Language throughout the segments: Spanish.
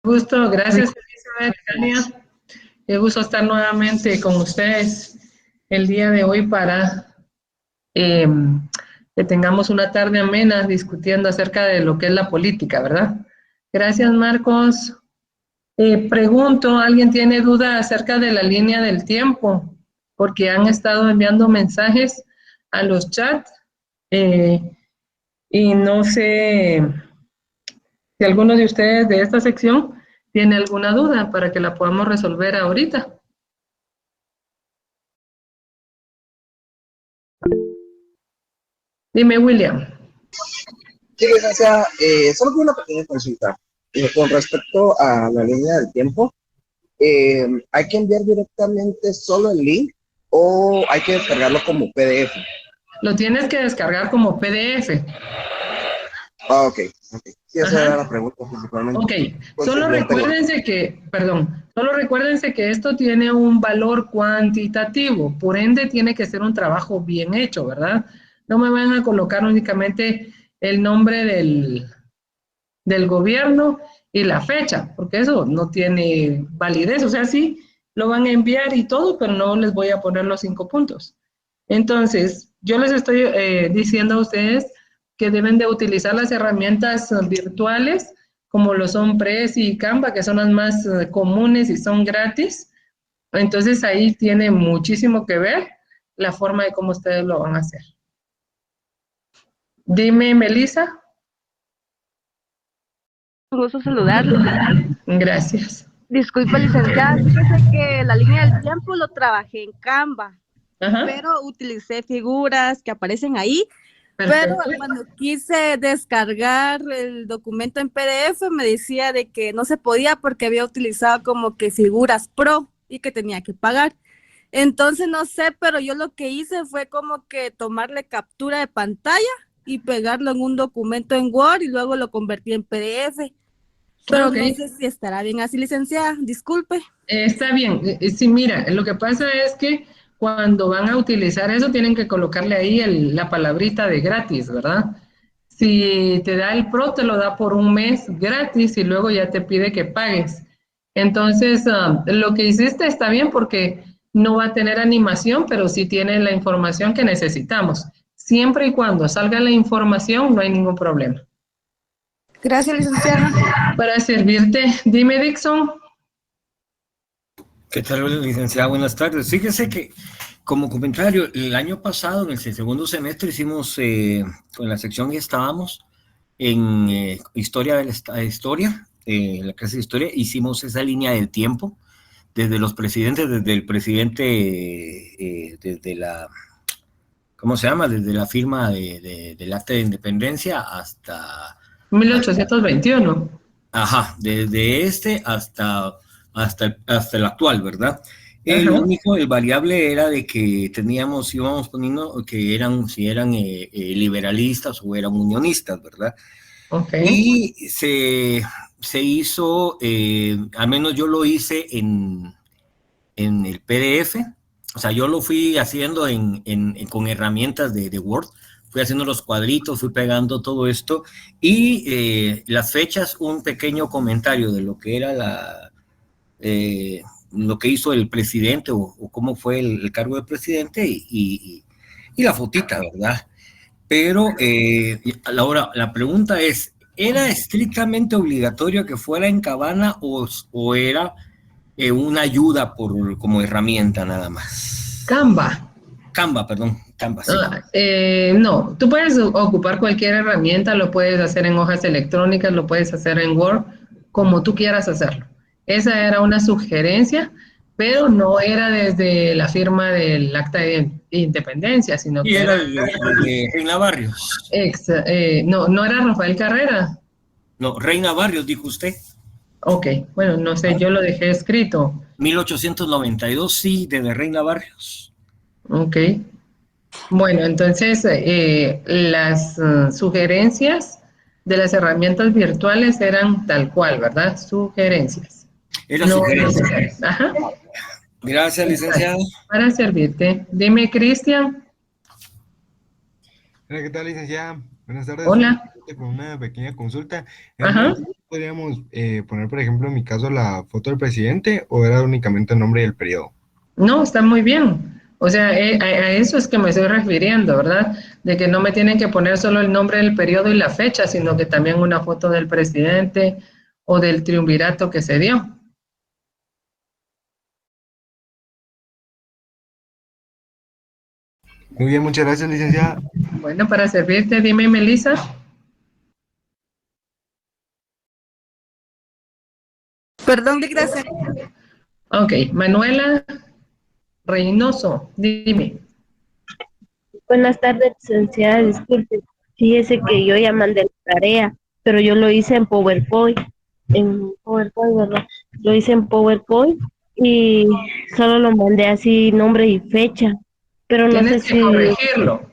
Gusto, gracias Elizabeth, Tania. Qué gusto estar nuevamente con ustedes el día de hoy para eh, que tengamos una tarde amena discutiendo acerca de lo que es la política, ¿verdad? Gracias, Marcos. Pregunto, ¿alguien tiene duda acerca de la línea del tiempo? Porque han estado enviando mensajes a los chats y no sé si alguno de ustedes de esta sección tiene alguna duda para que la podamos resolver ahorita. Dime, William. Sí, licenciada, solo tengo una pequeña consulta. Con respecto a la línea del tiempo, ¿hay que enviar directamente solo el link o hay que descargarlo como PDF? Lo tienes que descargar como PDF. Ah, ok. Sí, esa era Ajá. la pregunta principalmente. Ok, solo recuérdense que, solo recuérdense que esto tiene un valor cuantitativo, por ende tiene que ser un trabajo bien hecho, ¿verdad? No me van a colocar únicamente el nombre del gobierno y la fecha, porque eso no tiene validez, o sea, sí, lo van a enviar y todo, pero no les voy a poner los 5 puntos. Entonces, yo les estoy diciendo a ustedes que deben de utilizar las herramientas virtuales, como lo son Prezi y Canva, que son las más comunes y son gratis. Entonces, ahí tiene muchísimo que ver la forma de cómo ustedes lo van a hacer. Dime, Melissa. Un gusto saludarle. Gracias. Disculpe, licenciada, fíjese que la línea del tiempo lo trabajé en Canva, Ajá. pero utilicé figuras que aparecen ahí, pero Perfecto. cuando quise descargar el documento en PDF me decía de que no se podía porque había utilizado como que figuras pro y que tenía que pagar. Entonces no sé, pero yo lo que hice fue como que tomarle captura de pantalla y pegarlo en un documento en Word y luego lo convertí en PDF. Pero no sé si estará bien así, licenciada, disculpe. Está bien. Sí, mira, lo que pasa es que cuando van a utilizar eso tienen que colocarle ahí la palabrita de gratis, ¿verdad? Si te da el Pro, te lo da por un mes gratis y luego ya te pide que pagues. Entonces, lo que hiciste está bien porque no va a tener animación, pero sí tiene la información que necesitamos. Siempre y cuando salga la información, no hay ningún problema. Gracias, licenciada. Para servirte, dime, Dixon. ¿Qué tal, licenciada? Buenas tardes. Fíjese que, como comentario, el año pasado, en el segundo semestre, hicimos, con la sección que estábamos, en Historia de la Historia, la clase de Historia, hicimos esa línea del tiempo, desde los presidentes, desde el presidente, desde la, ¿cómo se llama? Desde la firma del Acta de Independencia hasta... 1821. Ajá, desde este hasta el actual, ¿verdad? Lo único, el variable era de que íbamos poniendo que si eran liberalistas o eran unionistas, ¿verdad? Y se hizo, al menos yo lo hice en el PDF, o sea, yo lo fui haciendo con herramientas de Word, fui haciendo los cuadritos, fui pegando todo esto, y las fechas, un pequeño comentario de lo que era lo que hizo el presidente o cómo fue el cargo de presidente y la fotita, ¿verdad? Pero ahora la pregunta es, ¿era estrictamente obligatorio que fuera en Cabana o era una ayuda como herramienta nada más? Canva, perdón, Canva, sí. No, tú puedes ocupar cualquier herramienta, lo puedes hacer en hojas electrónicas, lo puedes hacer en Word, como tú quieras hacerlo. Esa era una sugerencia, pero no era desde la firma del Acta de Independencia, sino que era de Reina Barrios. No era Rafael Carrera. No, Reina Barrios, dijo usted. Ok, bueno, no sé, yo lo dejé escrito. 1892, sí, de Reina Barrios. Ok. Bueno, entonces las sugerencias de las herramientas virtuales eran tal cual, ¿verdad? Sugerencias. Era sugerencia. Ajá. Gracias, licenciado. Para servirte. Dime, Cristian. ¿Qué tal, licenciada? Buenas tardes, Hola. con una pequeña consulta. Ajá. ¿Podríamos poner, por ejemplo, en mi caso, la foto del presidente o era únicamente el nombre y el periodo? No, está muy bien. O sea, a eso es que me estoy refiriendo, ¿verdad? De que no me tienen que poner solo el nombre del periodo y la fecha, sino que también una foto del presidente o del triunvirato que se dio. Muy bien, muchas gracias, licenciada. Bueno, para servirte, dime, Melissa. Perdón, gracias. Ok, Manuela Reynoso, dime. Buenas tardes, licenciada. Disculpe. Fíjese que yo ya mandé la tarea, pero yo lo hice en PowerPoint, ¿verdad? Lo hice en PowerPoint y solo lo mandé así, nombre y fecha. Pero no sé Tienes que si... corregirlo.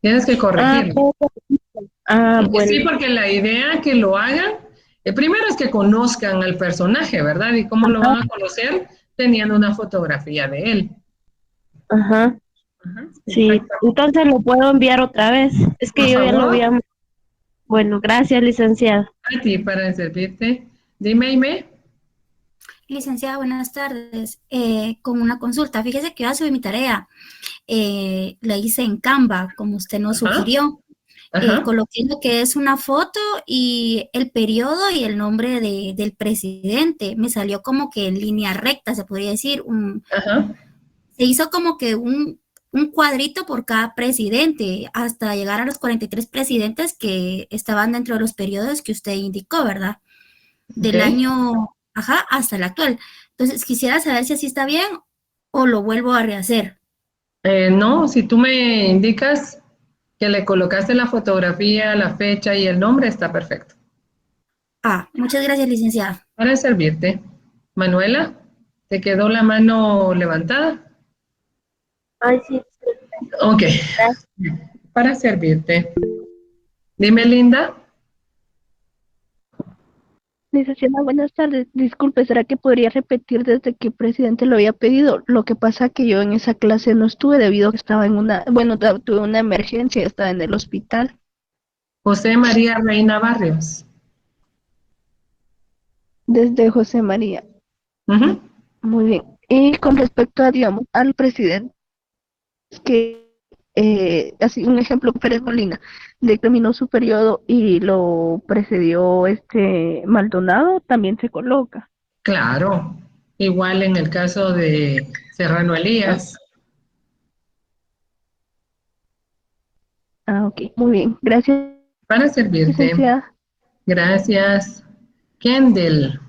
Tienes que Ah, corregirlo. Sí, bueno. porque la idea que lo hagan, primero es que conozcan al personaje, ¿verdad? ¿Y cómo lo van a conocer? Teniendo una fotografía de él. Ajá, Ajá, sí. exacto. Entonces lo puedo enviar otra vez. Es Por que yo ya lo favor, había... Bueno, gracias, licenciada. a ti para servirte. Dime, Ime. Licenciada, buenas tardes. Con una consulta, fíjese que yo subí mi tarea, la hice en Canva, como usted nos Ajá, sugirió. ajá, Coloqué lo que es una foto y el periodo y el nombre del presidente. Me salió como que en línea recta, se podría decir. ajá. Se hizo como que un cuadrito por cada presidente, hasta llegar a los 43 presidentes que estaban dentro de los periodos que usted indicó, ¿verdad? Ok. Del año, ajá, hasta el actual. Entonces, quisiera saber si así está bien o lo vuelvo a rehacer. No, si tú me indicas que le colocaste la fotografía, la fecha y el nombre, está perfecto. Ah, muchas gracias, licenciada. Para servirte. Manuela, ¿te quedó la mano levantada? Ay, sí, Ok, gracias. para servirte. Dime, Linda. Licenciada, buenas tardes. Disculpe, ¿será que podría repetir desde qué presidente lo había pedido? Lo que pasa que yo en esa clase no estuve debido a que estaba en tuve una emergencia, estaba en el hospital. José María Reina Barrios. Desde José María. Ujú. Muy bien. Y con respecto a, digamos, al presidente, que así un ejemplo, Pérez Molina, terminó su periodo y lo precedió Maldonado, también se coloca. Claro. Igual en el caso de Serrano Elías. Ah, ok, muy bien. Gracias, Para servirte. licenciada. Gracias. Kendall.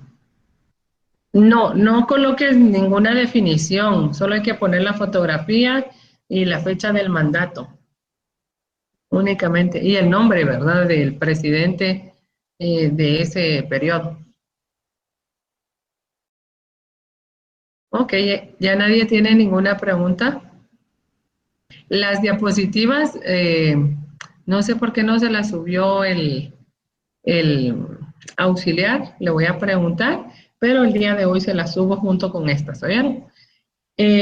No, no coloques ninguna definición, solo hay que poner la fotografía y la fecha del mandato, únicamente, y el nombre, ¿verdad?, del presidente de ese periodo. Ok, ya nadie tiene ninguna pregunta. Las diapositivas, no sé por qué no se las subió el auxiliar, le voy a preguntar, pero el día de hoy se las subo junto con estas, ¿oyeron?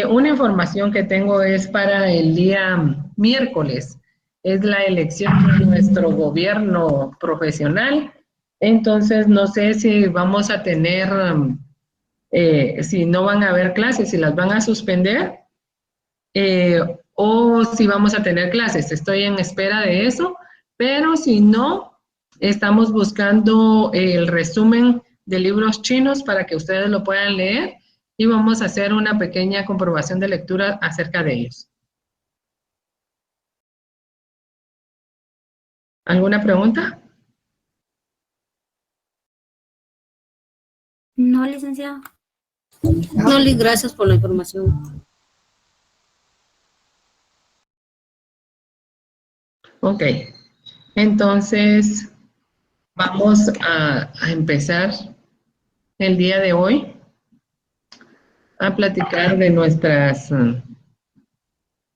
Una información que tengo es para el día miércoles, es la elección de nuestro gobierno profesional. Entonces, no sé si vamos a tener, si no van a haber clases, si las van a suspender eh, o si vamos a tener clases. Estoy en espera de eso, pero si no, estamos buscando el resumen de libros chinos para que ustedes lo puedan leer y vamos a hacer una pequeña comprobación de lectura acerca de ellos. ¿Alguna pregunta? No, licenciada. No, Liz, gracias por la información. Ok, entonces vamos a empezar el día de hoy a platicar de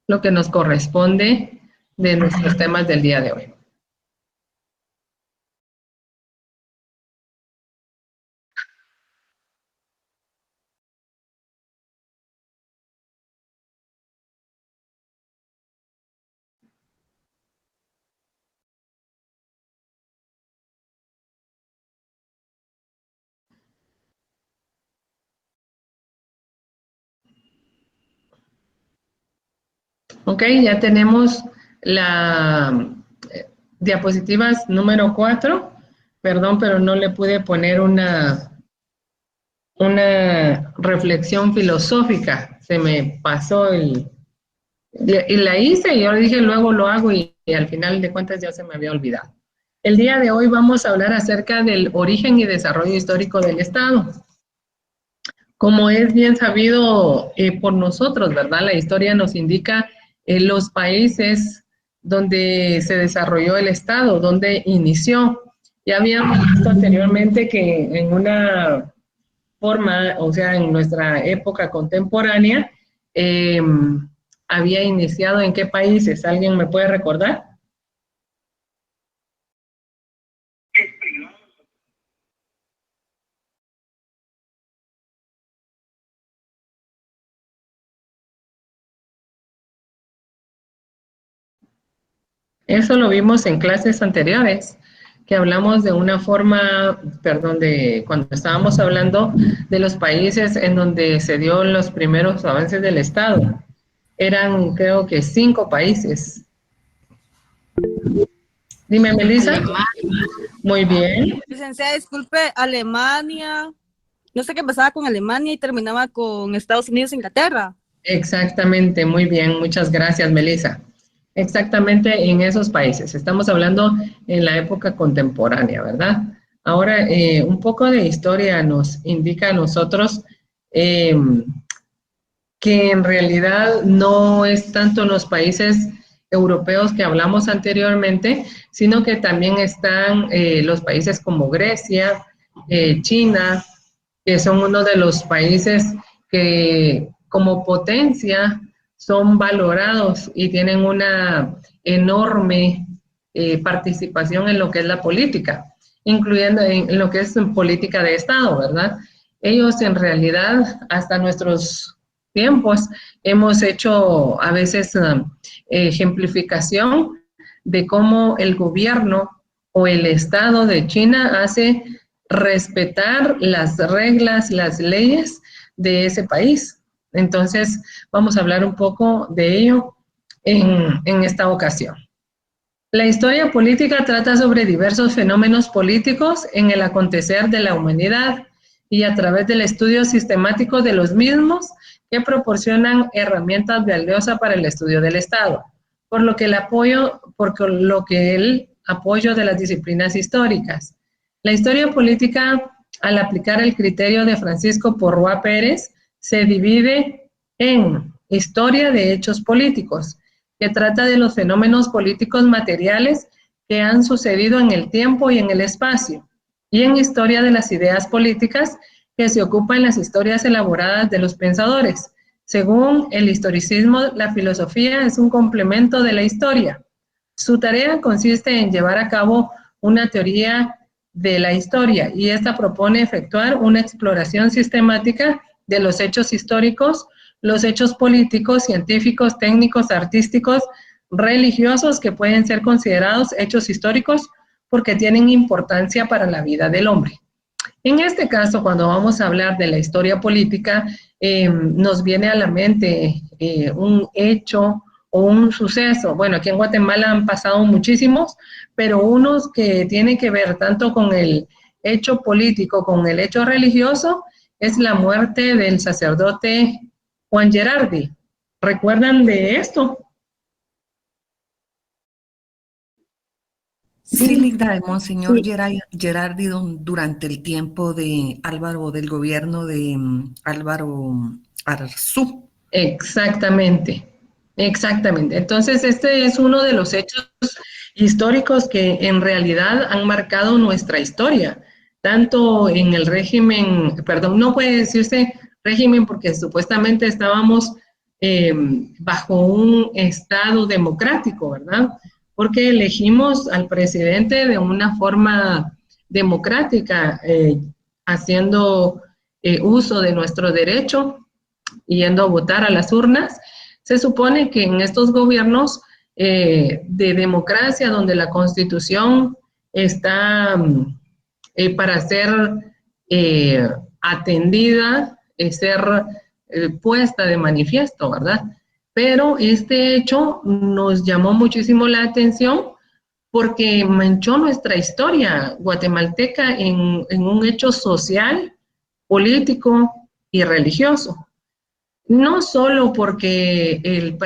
lo que nos corresponde de nuestros temas del día de hoy. Ok, ya tenemos la diapositivas número 4. Perdón, pero no le pude poner una reflexión filosófica. Se me pasó y la hice y yo le dije luego lo hago y al final de cuentas ya se me había olvidado. El día de hoy vamos a hablar acerca del origen y desarrollo histórico del Estado. Como es bien sabido por nosotros, ¿verdad? La historia nos indica los países donde se desarrolló el Estado, donde inició. Ya habíamos visto anteriormente que en una forma, o sea, en nuestra época contemporánea, había iniciado en qué países. ¿Alguien me puede recordar? Eso lo vimos en clases anteriores, que hablamos de una forma, perdón, de cuando estábamos hablando de los países en donde se dio los primeros avances del Estado. Eran, creo que 5 países. Dime, Melissa. Muy bien. Licenciada, disculpe, Alemania, no sé qué empezaba con Alemania y terminaba con Estados Unidos e Inglaterra. Exactamente, muy bien, muchas gracias, Melissa. Exactamente en esos países. Estamos hablando en la época contemporánea, ¿verdad? Ahora, un poco de historia nos indica a nosotros que en realidad no es tanto en los países europeos que hablamos anteriormente, sino que también están los países como Grecia, China, que son uno de los países que como potencia son valorados y tienen una enorme participación en lo que es la política, incluyendo en lo que es política de Estado, ¿verdad? Ellos en realidad, hasta nuestros tiempos, hemos hecho a veces ejemplificación de cómo el gobierno o el Estado de China hace respetar las reglas, las leyes de ese país. Entonces, vamos a hablar un poco de ello en esta ocasión. La historia política trata sobre diversos fenómenos políticos en el acontecer de la humanidad y a través del estudio sistemático de los mismos que proporcionan herramientas valiosas para el estudio del Estado, por lo que el apoyo de las disciplinas históricas. La historia política, al aplicar el criterio de Francisco Porrúa Pérez, se divide en historia de hechos políticos, que trata de los fenómenos políticos materiales que han sucedido en el tiempo y en el espacio, y en historia de las ideas políticas, que se ocupa en las historias elaboradas de los pensadores. Según el historicismo, la filosofía es un complemento de la historia. Su tarea consiste en llevar a cabo una teoría de la historia, y esta propone efectuar una exploración sistemática de los hechos históricos, los hechos políticos, científicos, técnicos, artísticos, religiosos, que pueden ser considerados hechos históricos porque tienen importancia para la vida del hombre. En este caso, cuando vamos a hablar de la historia política, nos viene a la mente un hecho o un suceso. Bueno, aquí en Guatemala han pasado muchísimos, pero unos que tienen que ver tanto con el hecho político, con el hecho religioso, es la muerte del sacerdote Juan Gerardi. ¿Recuerdan de esto? Sí, Ligda, de Monseñor Gerardi durante el tiempo de Álvaro, del gobierno de Álvaro Arzú. Exactamente, exactamente. Entonces, este es uno de los hechos históricos que en realidad han marcado nuestra historia, tanto en el régimen, perdón, no puede decirse régimen porque supuestamente estábamos bajo un estado democrático, ¿verdad? Porque elegimos al presidente de una forma democrática, haciendo uso de nuestro derecho, yendo a votar a las urnas. Se supone que en estos gobiernos de democracia, donde la Constitución está para ser atendida, ser puesta de manifiesto, ¿verdad? Pero este hecho nos llamó muchísimo la atención porque manchó nuestra historia guatemalteca en un hecho social, político y religioso. No solo porque el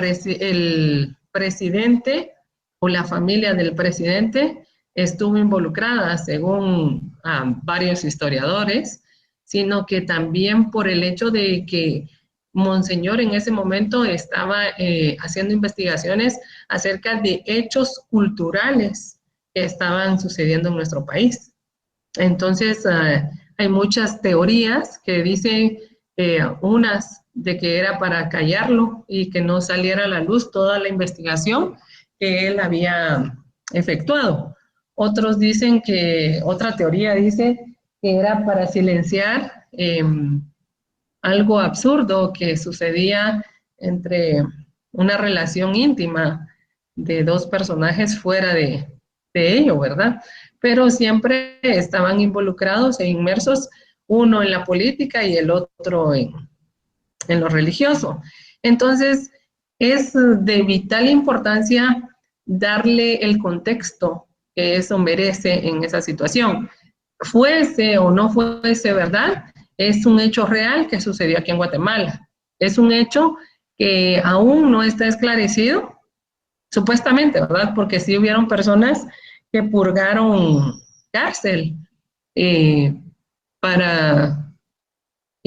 presidente o la familia del presidente estuvo involucrada, según varios historiadores, sino que también por el hecho de que Monseñor en ese momento estaba haciendo investigaciones acerca de hechos culturales que estaban sucediendo en nuestro país. Entonces, hay muchas teorías que dicen, unas de que era para callarlo y que no saliera a la luz toda la investigación que él había efectuado. Otros dicen que, otra teoría dice que era para silenciar algo absurdo que sucedía entre una relación íntima de dos personajes fuera de ello, ¿verdad? Pero siempre estaban involucrados e inmersos, uno en la política y el otro en lo religioso. Entonces, es de vital importancia darle el contexto que eso merece en esa situación. Fuese o no fuese verdad, es un hecho real que sucedió aquí en Guatemala. Es un hecho que aún no está esclarecido, supuestamente, ¿verdad? Porque sí hubieron personas que purgaron cárcel y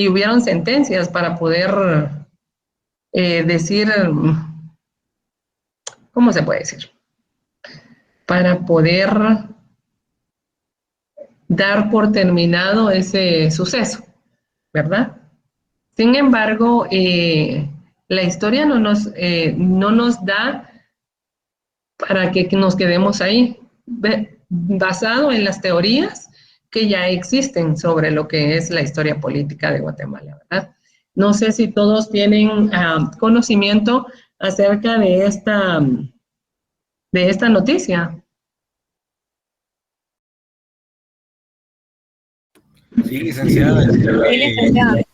hubieron sentencias para poder decir, ¿cómo se puede decir? Para poder dar por terminado ese suceso, ¿verdad? Sin embargo, la historia no nos da para que nos quedemos ahí, basado en las teorías que ya existen sobre lo que es la historia política de Guatemala, ¿verdad? No sé si todos tienen conocimiento acerca de esta noticia. Sí, licenciada,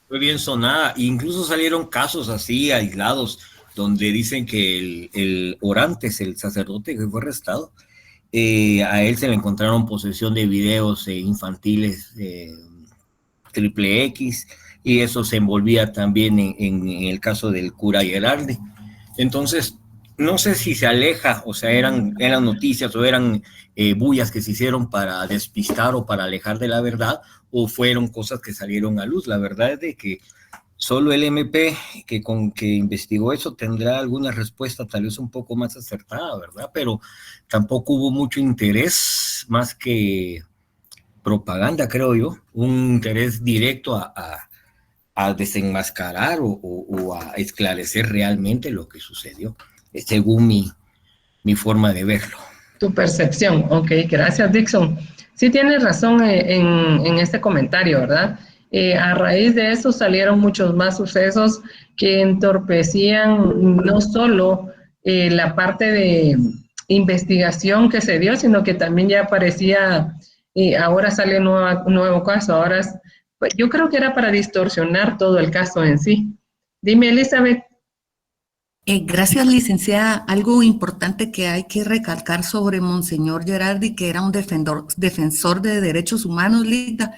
fue bien sonada. Incluso salieron casos así aislados donde dicen que el Orantes, el sacerdote que fue arrestado, a él se le encontraron posesión de videos infantiles triple X, y eso se envolvía también en el caso del cura Gerardi. Entonces, no sé si se aleja, o sea, eran noticias o eran bullas que se hicieron para despistar o para alejar de la verdad, o fueron cosas que salieron a luz. La verdad es de que solo el MP que investigó eso tendrá alguna respuesta tal vez un poco más acertada, ¿verdad? Pero tampoco hubo mucho interés, más que propaganda, creo yo, un interés directo a desenmascarar o a esclarecer realmente lo que sucedió, según mi forma de verlo. Tu percepción, ok, gracias Dixon. Sí tienes razón en este comentario, ¿verdad? A raíz de eso salieron muchos más sucesos que entorpecían no solo la parte de investigación que se dio, sino que también ya aparecía, ahora sale un nuevo caso, ahora yo creo que era para distorsionar todo el caso en sí. Dime, Elizabeth. Gracias, licenciada. Algo importante que hay que recalcar sobre Monseñor Gerardi, que era un defensor de derechos humanos, Lita,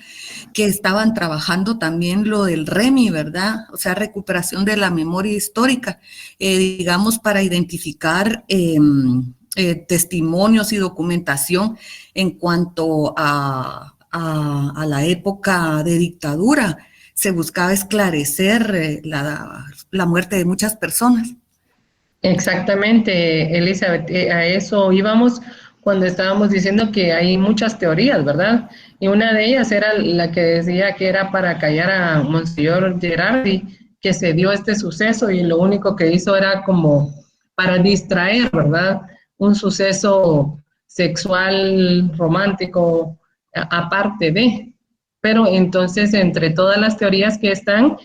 que estaban trabajando también lo del REMI, ¿verdad? O sea, recuperación de la memoria histórica, digamos, para identificar testimonios y documentación en cuanto a la época de dictadura. Se buscaba esclarecer la muerte de muchas personas. Exactamente, Elizabeth, a eso íbamos cuando estábamos diciendo que hay muchas teorías, ¿verdad? Y una de ellas era la que decía que era para callar a Monseñor Gerardi, que se dio este suceso y lo único que hizo era como para distraer, ¿verdad? Un suceso sexual, romántico, aparte de. Pero entonces, entre todas las teorías que están,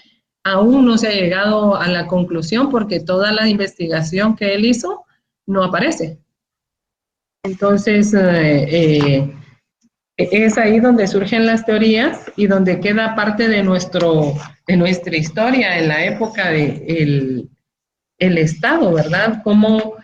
aún no se ha llegado a la conclusión porque toda la investigación que él hizo no aparece. Entonces, es ahí donde surgen las teorías y donde queda parte de nuestra historia en la época del el Estado, ¿verdad? Cómo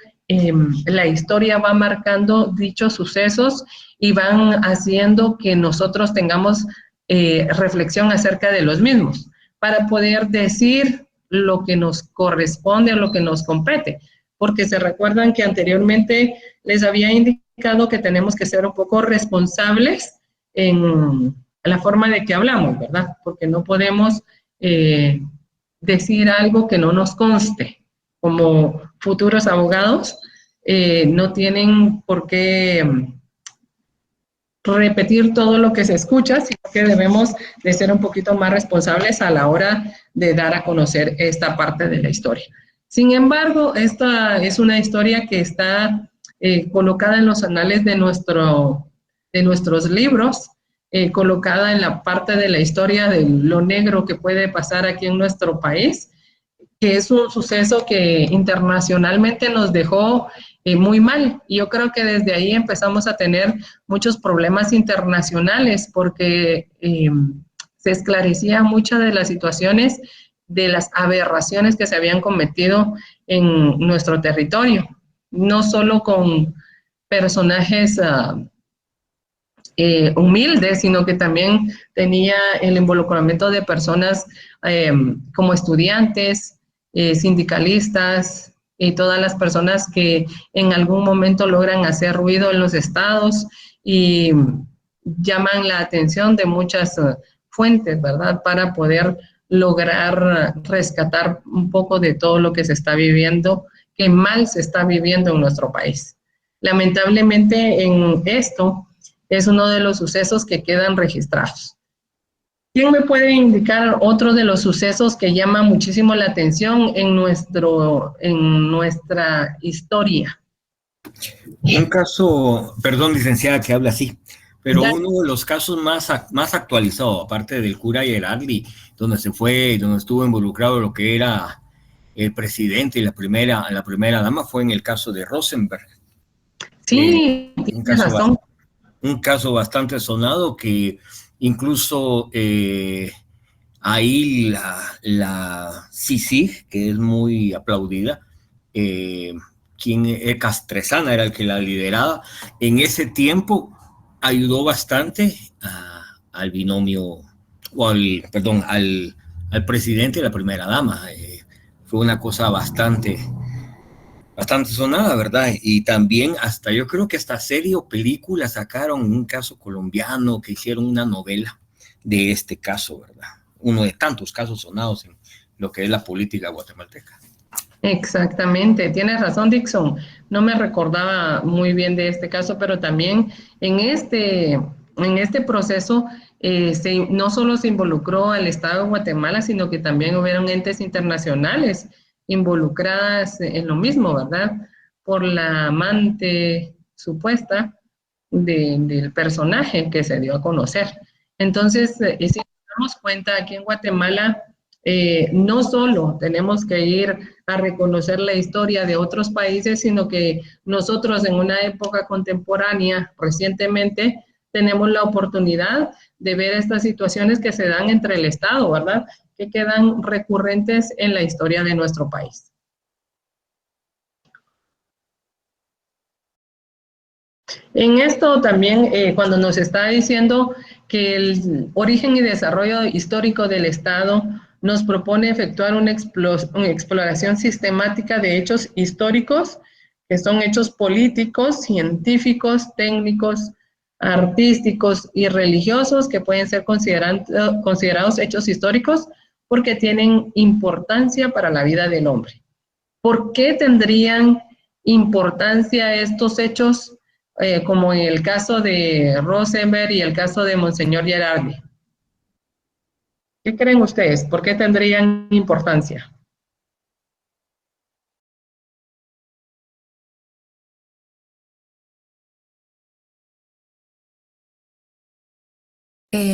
la historia va marcando dichos sucesos y van haciendo que nosotros tengamos reflexión acerca de los mismos, para poder decir lo que nos corresponde o lo que nos compete, porque se recuerdan que anteriormente les había indicado que tenemos que ser un poco responsables en la forma de que hablamos, ¿verdad? Porque no podemos decir algo que no nos conste. Como futuros abogados, no tienen por qué repetir todo lo que se escucha, sino que debemos de ser un poquito más responsables a la hora de dar a conocer esta parte de la historia. Sin embargo, esta es una historia que está colocada en los anales de nuestros libros, colocada en la parte de la historia de lo negro que puede pasar aquí en nuestro país, que es un suceso que internacionalmente nos dejó muy mal. Y yo creo que desde ahí empezamos a tener muchos problemas internacionales porque se esclarecía muchas de las situaciones, de las aberraciones que se habían cometido en nuestro territorio, no solo con personajes humildes, sino que también tenía el involucramiento de personas como estudiantes, sindicalistas y todas las personas que en algún momento logran hacer ruido en los estados y llaman la atención de muchas fuentes, ¿verdad? Para poder lograr rescatar un poco de todo lo que se está viviendo, que mal se está viviendo en nuestro país. Lamentablemente en esto es uno de los sucesos que quedan registrados. ¿Quién me puede indicar otro de los sucesos que llama muchísimo la atención en nuestra historia? Un caso, perdón, licenciada, que habla así, pero uno de los casos más actualizados, aparte del cura Gerardi, donde estuvo involucrado lo que era el presidente y la primera dama, fue en el caso de Rosenberg. Sí, tienes razón. Un caso bastante sonado que incluso ahí la CICIG, que es muy aplaudida, Castresana era el que la lideraba, en ese tiempo ayudó bastante al binomio, al presidente y la primera dama. Fue una cosa bastante sonada, ¿verdad? Y también yo creo que hasta serie o película sacaron un caso colombiano, que hicieron una novela de este caso, ¿verdad? Uno de tantos casos sonados en lo que es la política guatemalteca. Exactamente, tienes razón, Dixon. No me recordaba muy bien de este caso, pero también en este proceso no solo se involucró al Estado de Guatemala, sino que también hubieron entes internacionales involucradas en lo mismo, ¿verdad? Por la amante supuesta del personaje que se dio a conocer. Entonces, si nos damos cuenta, aquí en Guatemala, no solo tenemos que ir a reconocer la historia de otros países, sino que nosotros en una época contemporánea, recientemente, tenemos la oportunidad de ver estas situaciones que se dan entre el Estado, ¿verdad?, que quedan recurrentes en la historia de nuestro país. En esto también, cuando nos está diciendo que el origen y desarrollo histórico del Estado nos propone efectuar una exploración sistemática de hechos históricos, que son hechos políticos, científicos, técnicos, artísticos y religiosos, que pueden ser considerados hechos históricos porque tienen importancia para la vida del hombre. ¿Por qué tendrían importancia estos hechos, como en el caso de Rosenberg y el caso de Monseñor Gerardi? ¿Qué creen ustedes? ¿Por qué tendrían importancia?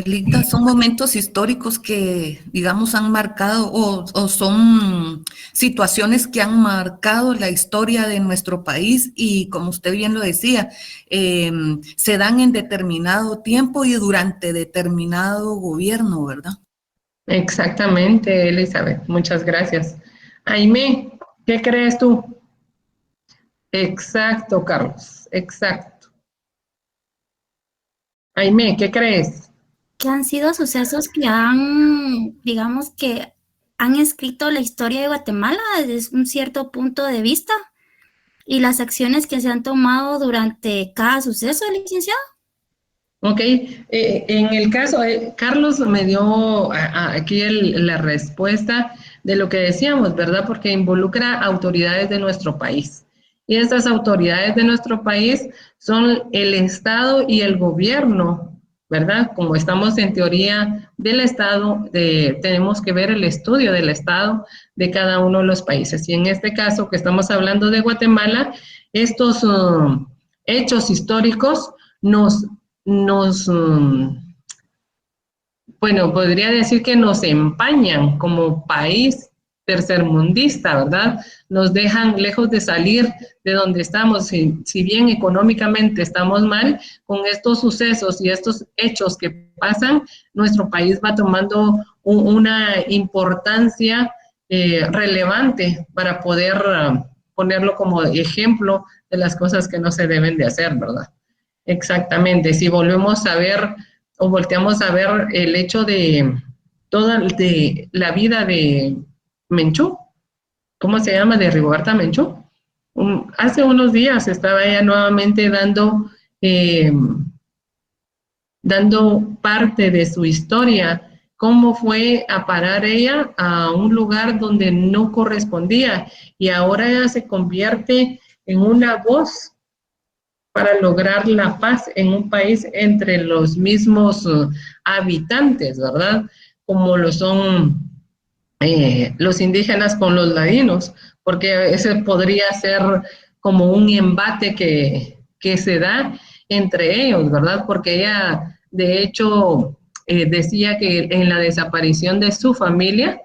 Lita, son momentos históricos que, digamos, han marcado o son situaciones que han marcado la historia de nuestro país y, como usted bien lo decía, se dan en determinado tiempo y durante determinado gobierno, ¿verdad? Exactamente, Elizabeth. Muchas gracias. Aimé, ¿Qué crees tú? Exacto, Carlos, exacto. Aimé, ¿qué crees? Que han sido sucesos que han, digamos que han escrito la historia de Guatemala desde un cierto punto de vista y las acciones que se han tomado durante cada suceso, licenciado. Ok, en el caso, Carlos me dio aquí la respuesta de lo que decíamos, ¿verdad? Porque involucra autoridades de nuestro país. Y estas autoridades de nuestro país son el Estado y el gobierno, ¿verdad? Como estamos en teoría del Estado, tenemos que ver el estudio del Estado de cada uno de los países. Y en este caso que estamos hablando de Guatemala, estos hechos históricos bueno, podría decir que nos empañan como país tercermundista, ¿verdad? Nos dejan lejos de salir de donde estamos. Si bien económicamente estamos mal, con estos sucesos y estos hechos que pasan, nuestro país va tomando una importancia relevante para poder ponerlo como ejemplo de las cosas que no se deben de hacer, ¿verdad? Exactamente, si volvemos a ver o volteamos a ver el hecho de toda de la vida de Menchú, ¿cómo se llama? De Rigoberta Menchú. Hace unos días estaba ella nuevamente dando parte de su historia, cómo fue a parar ella a un lugar donde no correspondía y ahora ella se convierte en una voz para lograr la paz en un país entre los mismos habitantes, ¿verdad? Como lo son los indígenas con los ladinos, porque ese podría ser como un embate que se da entre ellos, ¿verdad? Porque ella, de hecho, decía que en la desaparición de su familia,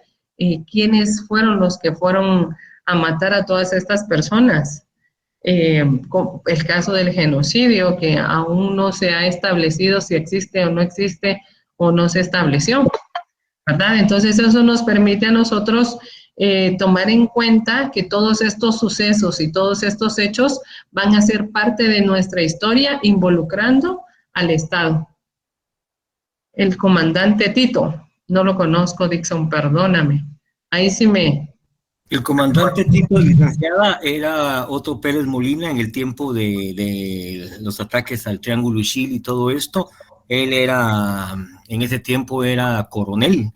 ¿quiénes fueron los que fueron a matar a todas estas personas? El caso del genocidio, que aún no se ha establecido si existe o no se estableció, ¿verdad? Entonces eso nos permite a nosotros tomar en cuenta que todos estos sucesos y todos estos hechos van a ser parte de nuestra historia involucrando al Estado. El comandante Tito, no lo conozco, Dixon, perdóname. Ahí sí me... El comandante Tito, licenciada, era Otto Pérez Molina en el tiempo de los ataques al Triángulo Ixil y todo esto. Él en ese tiempo era coronel,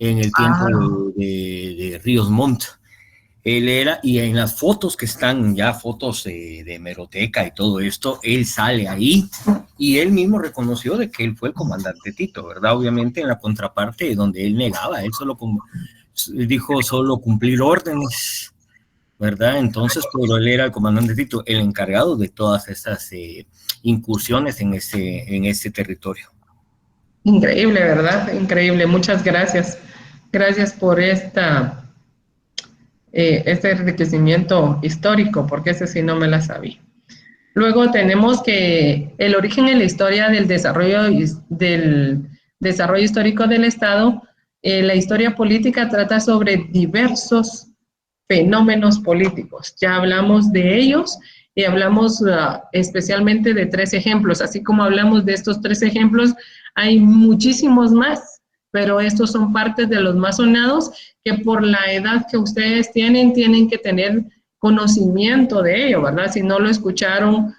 en el tiempo de Ríos Montt. Él era, y en las fotos que están ya, fotos de hemeroteca y todo esto, él sale ahí y él mismo reconoció de que él fue el comandante Tito, ¿verdad? Obviamente en la contraparte donde él negaba, él dijo solo cumplir órdenes, ¿verdad? Entonces, pero él era el comandante Tito, el encargado de todas estas incursiones en ese territorio. Increíble, ¿verdad? Increíble. Muchas gracias. Gracias por este enriquecimiento histórico, porque ese sí no me la sabía. Luego tenemos que el origen en la historia del desarrollo histórico del Estado. La historia política trata sobre diversos fenómenos políticos. Ya hablamos de ellos y hablamos especialmente de 3 ejemplos. Así como hablamos de estos 3 ejemplos, hay muchísimos más, pero estos son parte de los más sonados que por la edad que ustedes tienen que tener conocimiento de ello, ¿verdad? Si no lo escucharon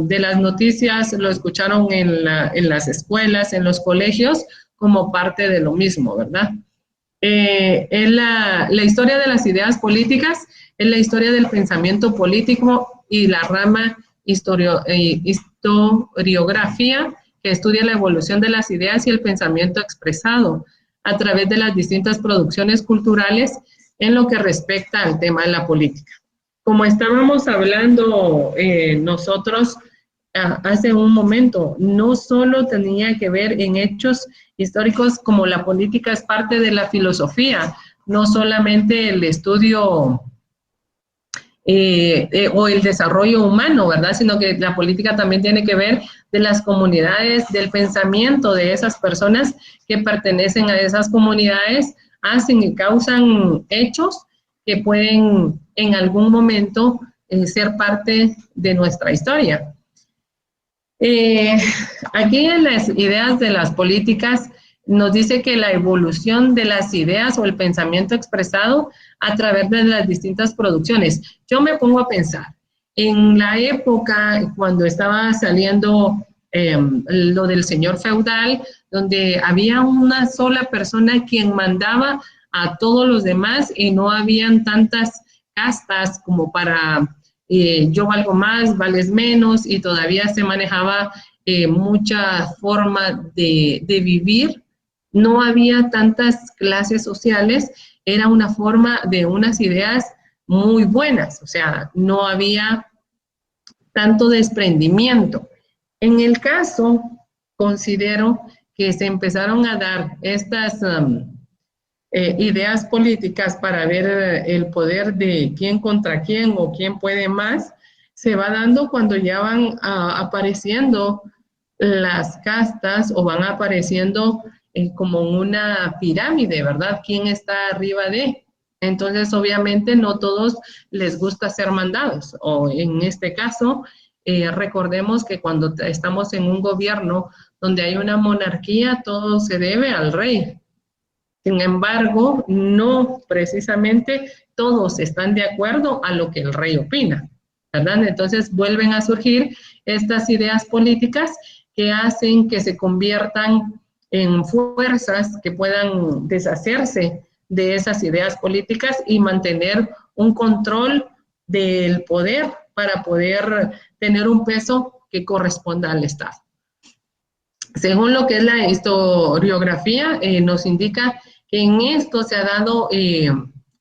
de las noticias, lo escucharon en las escuelas, en los colegios, como parte de lo mismo, ¿verdad? La historia de las ideas políticas es la historia del pensamiento político y la rama historiografía que estudia la evolución de las ideas y el pensamiento expresado a través de las distintas producciones culturales en lo que respecta al tema de la política. Como estábamos hablando nosotros hace un momento, no solo tenía que ver en hechos históricos, como la política es parte de la filosofía, no solamente el estudio o el desarrollo humano, ¿verdad? Sino que la política también tiene que ver de las comunidades, del pensamiento de esas personas que pertenecen a esas comunidades, hacen y causan hechos que pueden en algún momento ser parte de nuestra historia. Aquí en las ideas de las políticas nos dice que la evolución de las ideas o el pensamiento expresado a través de las distintas producciones. Yo me pongo a pensar, en la época cuando estaba saliendo lo del señor feudal, donde había una sola persona quien mandaba a todos los demás y no habían tantas castas como para yo valgo más, vales menos, y todavía se manejaba mucha forma de vivir. No había tantas clases sociales, era una forma de unas ideas muy buenas, o sea, no había tanto desprendimiento. En el caso, considero que se empezaron a dar estas ideas políticas para ver el poder de quién contra quién o quién puede más, se va dando cuando ya van apareciendo las castas o van apareciendo como una pirámide, ¿verdad? ¿Quién está arriba de? Entonces, obviamente, no todos les gusta ser mandados, o en este caso, recordemos que cuando estamos en un gobierno donde hay una monarquía, todo se debe al rey. Sin embargo, no precisamente todos están de acuerdo a lo que el rey opina, ¿verdad? Entonces vuelven a surgir estas ideas políticas que hacen que se conviertan en fuerzas que puedan deshacerse de esas ideas políticas y mantener un control del poder para poder tener un peso que corresponda al Estado. Según lo que es la historiografía, nos indica que en esto se ha dado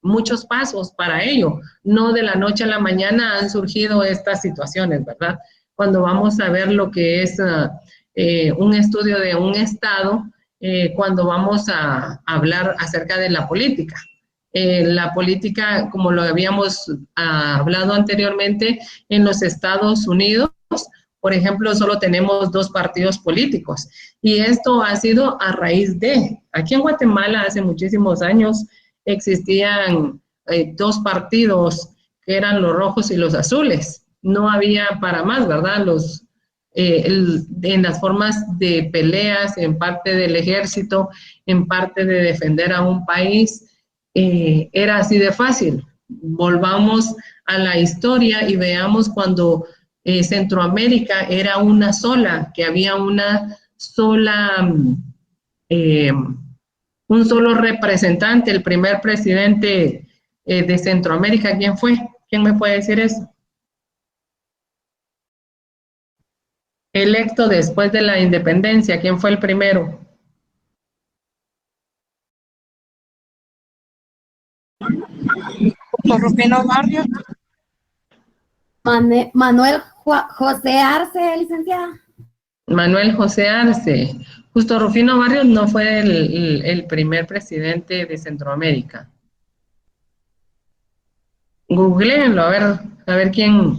muchos pasos para ello. No de la noche a la mañana han surgido estas situaciones, ¿verdad? Cuando vamos a ver lo que es un estudio de un Estado, cuando vamos a hablar acerca de la política. La política, como lo habíamos hablado anteriormente, en los Estados Unidos, por ejemplo, solo tenemos 2 partidos políticos y esto ha sido a raíz de, aquí en Guatemala hace muchísimos años existían 2 partidos que eran los rojos y los azules, no había para más, ¿verdad? En las formas de peleas, en parte del ejército, en parte de defender a un país, era así de fácil. Volvamos a la historia y veamos cuando Centroamérica era una sola, que había una sola, un solo representante, el primer presidente de Centroamérica. ¿Quién fue? ¿Quién me puede decir eso? Electo después de la independencia, ¿quién fue el primero? Rufino Barrios. Manuel José Arce, licenciada. Manuel José Arce. Justo Rufino Barrios no fue el primer presidente de Centroamérica. Googleenlo, a ver quién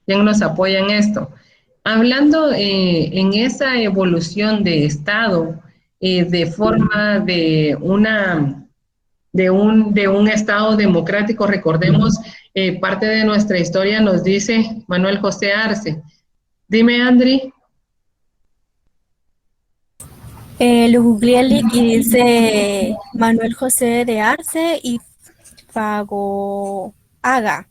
nos apoya en esto. Hablando en esa evolución de Estado, de forma de un Estado democrático, recordemos, parte de nuestra historia nos dice Manuel José Arce. Dime, Andri. Lo googleé y dice Manuel José de Arce y Fagoaga,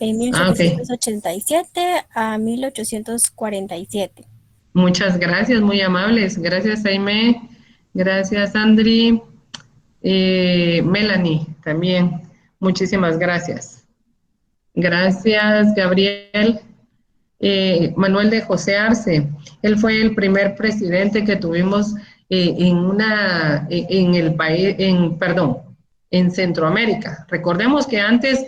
en 1787 a 1847. Muchas gracias, muy amables. Gracias, Jaime. Gracias, Andri. Melanie, también. Muchísimas gracias. Gracias, Gabriel. Manuel de José Arce. Él fue el primer presidente que tuvimos en Centroamérica. Recordemos que antes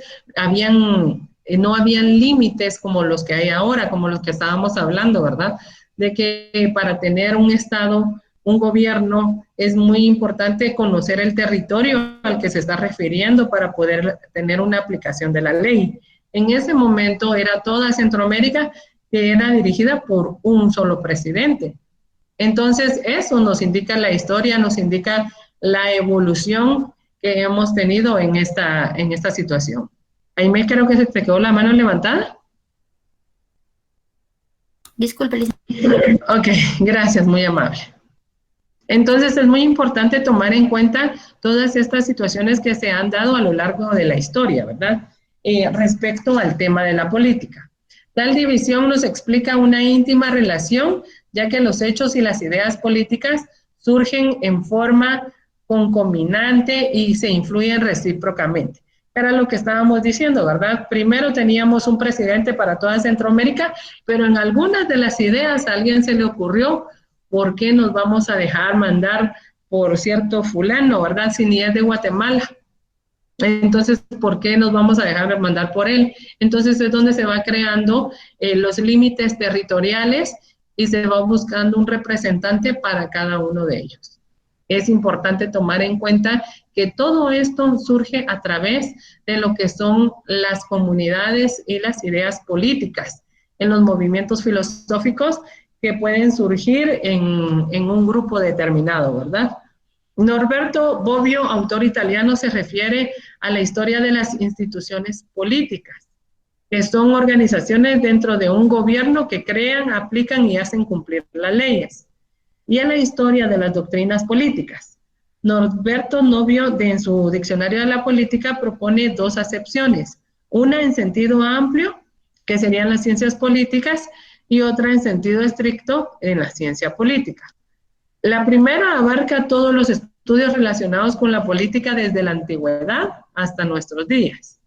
no habían límites como los que hay ahora, como los que estábamos hablando, ¿verdad? De que para tener un Estado, un gobierno, es muy importante conocer el territorio al que se está refiriendo para poder tener una aplicación de la ley. En ese momento era toda Centroamérica que era dirigida por un solo presidente. Entonces, eso nos indica la historia, nos indica la evolución que hemos tenido en esta situación. Aimee, creo que se te quedó la mano levantada. Disculpe, Ok, gracias, muy amable. Entonces es muy importante tomar en cuenta todas estas situaciones que se han dado a lo largo de la historia, ¿verdad? Respecto al tema de la política. Tal división nos explica una íntima relación, ya que los hechos y las ideas políticas surgen en forma concomitante y se influyen recíprocamente. Era lo que estábamos diciendo, ¿verdad? Primero teníamos un presidente para toda Centroamérica, pero en algunas de las ideas a alguien se le ocurrió, ¿por qué nos vamos a dejar mandar por cierto fulano, ¿verdad? Si ni es de Guatemala. Entonces, ¿por qué nos vamos a dejar mandar por él? Entonces es donde se va creando los límites territoriales y se va buscando un representante para cada uno de ellos. Es importante tomar en cuenta que todo esto surge a través de lo que son las comunidades y las ideas políticas, en los movimientos filosóficos que pueden surgir en un grupo determinado, ¿verdad? Norberto Bobbio, autor italiano, se refiere a la historia de las instituciones políticas, que son organizaciones dentro de un gobierno que crean, aplican y hacen cumplir las leyes, y a la historia de las doctrinas políticas. Norberto Bobbio, en su Diccionario de la Política, propone dos acepciones, una en sentido amplio, que serían las ciencias políticas, y otra en sentido estricto, en la ciencia política. La primera abarca todos los estudios relacionados con la política desde la antigüedad hasta nuestros días.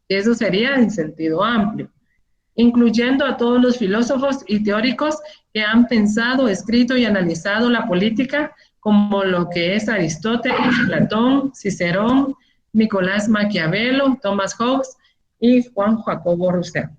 Eso sería en sentido amplio, incluyendo a todos los filósofos y teóricos que han pensado, escrito y analizado la política, como lo que es Aristóteles, Platón, Cicerón, Nicolás Maquiavelo, Thomas Hobbes y Juan Jacobo Rousseau.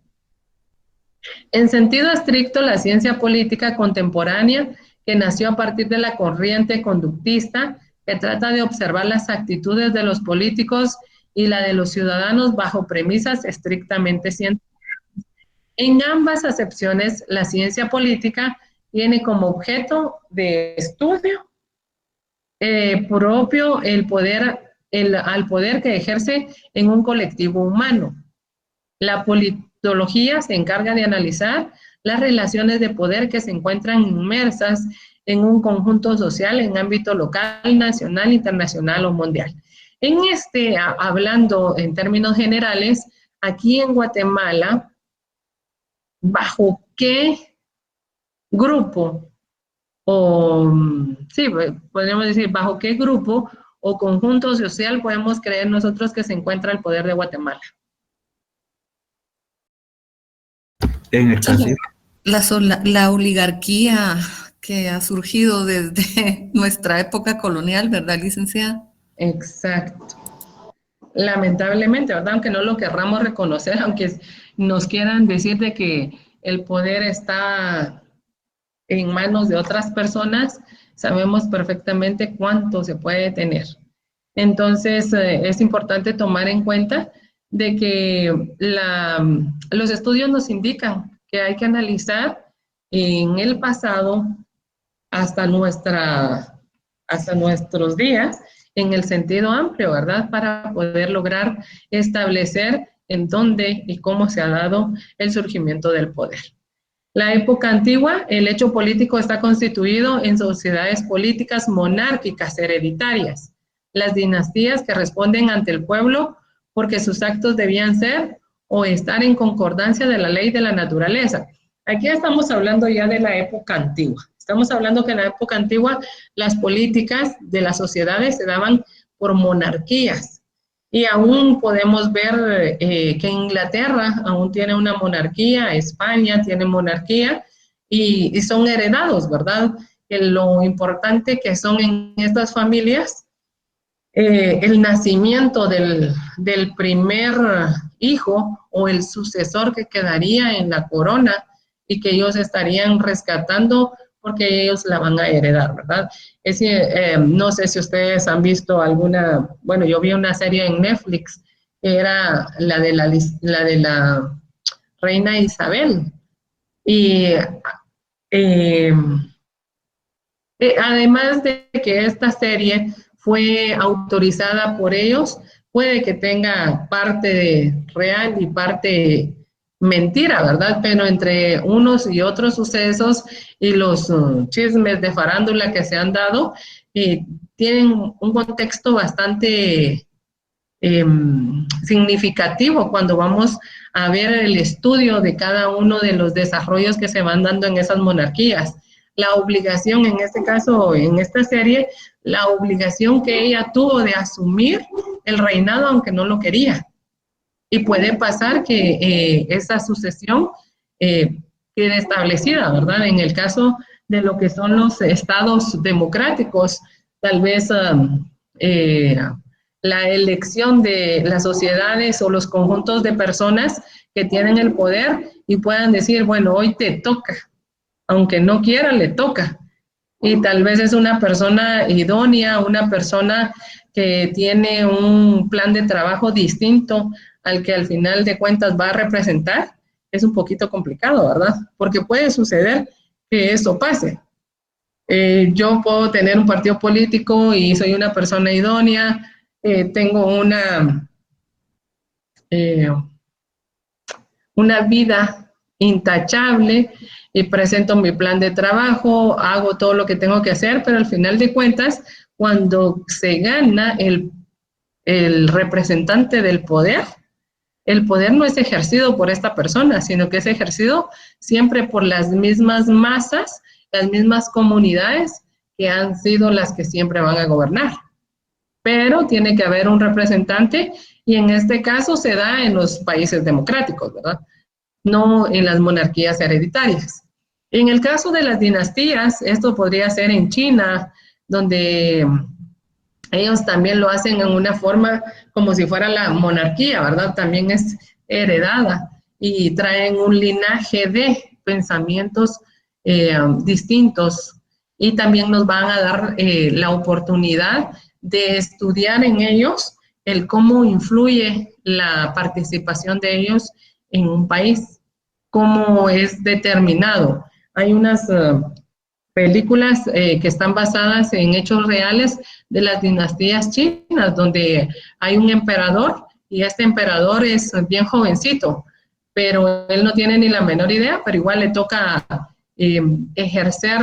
En sentido estricto, la ciencia política contemporánea, que nació a partir de la corriente conductista, que trata de observar las actitudes de los políticos y la de los ciudadanos bajo premisas estrictamente científicas. En ambas acepciones, la ciencia política tiene como objeto de estudio propio al poder que ejerce en un colectivo humano. La politología se encarga de analizar las relaciones de poder que se encuentran inmersas en un conjunto social en ámbito local, nacional, internacional o mundial. Hablando en términos generales, aquí en Guatemala, ¿bajo qué grupo podríamos decir, bajo qué grupo o conjunto social podemos creer nosotros que se encuentra el poder de Guatemala? En el caso, la oligarquía que ha surgido desde nuestra época colonial, ¿verdad, licenciada? Exacto. Lamentablemente, ¿verdad? Aunque no lo querramos reconocer, aunque nos quieran decir de que el poder está en manos de otras personas, sabemos perfectamente cuánto se puede tener. Entonces, es importante tomar en cuenta de que los estudios nos indican que hay que analizar en el pasado hasta nuestros días en el sentido amplio, ¿verdad? Para poder lograr establecer en dónde y cómo se ha dado el surgimiento del poder. La época antigua, el hecho político está constituido en sociedades políticas monárquicas hereditarias, las dinastías que responden ante el pueblo porque sus actos debían ser o estar en concordancia de la ley de la naturaleza. Aquí estamos hablando ya de la época antigua. Estamos hablando que en la época antigua las políticas de las sociedades se daban por monarquías. Y aún podemos ver que Inglaterra aún tiene una monarquía, España tiene monarquía y son heredados, ¿verdad? Lo importante que son en estas familias, el nacimiento del primer hijo o el sucesor que quedaría en la corona y que ellos estarían rescatando porque ellos la van a heredar, ¿verdad? No sé si ustedes han visto alguna, bueno, yo vi una serie en Netflix que era la de la reina Isabel. Y además de que esta serie fue autorizada por ellos, puede que tenga parte de real y parte mentira, ¿verdad? Pero entre unos y otros sucesos y los chismes de farándula que se han dado, tienen un contexto bastante significativo cuando vamos a ver el estudio de cada uno de los desarrollos que se van dando en esas monarquías. La obligación, en este caso, en esta serie, la obligación que ella tuvo de asumir el reinado aunque no lo quería. Y puede pasar que esa sucesión quede establecida, ¿verdad? En el caso de lo que son los estados democráticos, tal vez la elección de las sociedades o los conjuntos de personas que tienen el poder y puedan decir, bueno, hoy te toca, aunque no quiera, le toca. Y tal vez es una persona idónea, una persona que tiene un plan de trabajo distinto al que al final de cuentas va a representar. Es un poquito complicado, ¿verdad? Porque puede suceder que eso pase. Yo puedo tener un partido político y soy una persona idónea, tengo una vida intachable y presento mi plan de trabajo, hago todo lo que tengo que hacer, pero al final de cuentas, cuando se gana el representante del poder, el poder no es ejercido por esta persona, sino que es ejercido siempre por las mismas masas, las mismas comunidades que han sido las que siempre van a gobernar. Pero tiene que haber un representante y en este caso se da en los países democráticos, ¿verdad? No en las monarquías hereditarias. En el caso de las dinastías, esto podría ser en China, donde ellos también lo hacen en una forma como si fuera la monarquía, ¿verdad? También es heredada y traen un linaje de pensamientos distintos y también nos van a dar la oportunidad de estudiar en ellos el cómo influye la participación de ellos en un país, cómo es determinado. Hay unas películas que están basadas en hechos reales de las dinastías chinas, donde hay un emperador y este emperador es bien jovencito, pero él no tiene ni la menor idea, pero igual le toca ejercer